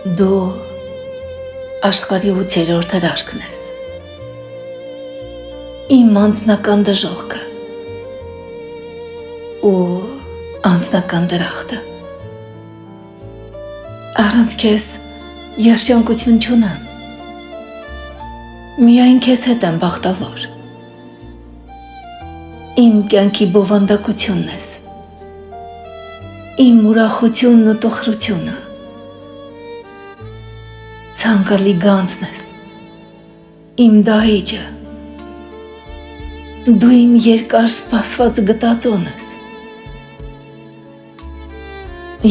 Դու աշխարհի 8-րդ հրաշքն ես։ Իմ անձնական դժոխքը ու անձնական դրախտը։ Առանց քեզ երջանկություն չունեմ։ Միայն քեզ հետ եմ բախտավոր։ Իմ կյանքի բովանդակությունն ես։ Իմ ուրախությունն ու տխրությունը։ Ցանկալի գանձն ես։ Իմ դահիճը։ Դու իմ երկար սպասված գտածոն ես։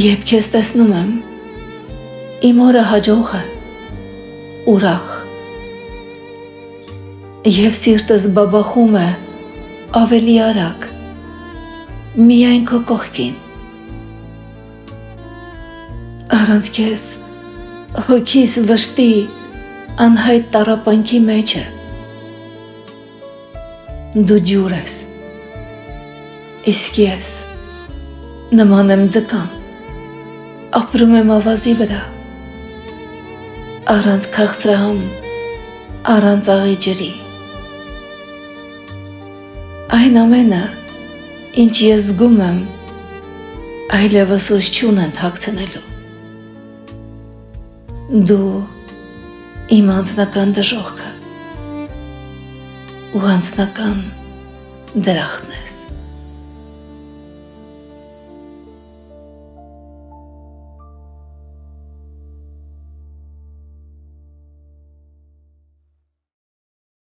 Երբ քեզ տեսնում եմ, իմ օրը հաջող է, ուրախ, և սիրտս բաբախում է ավելի արագ, միայն քո կողքին։ Առանց քեզ հոգիս վշտի անհայտ տառապանքի մեջ է։ Դու ջուր ես, իսկ ես նման եմ ձկան, ապրում եմ ավազի վրա, առանց քաղցրահամ, առանց աղի ջրի։ Այն ամենը, ինչ ես զգում եմ, այլևս ուժ չունեն թաքցնելու։ Դու իմ անձնական դժոխքը ու անձնական դրախտն ես։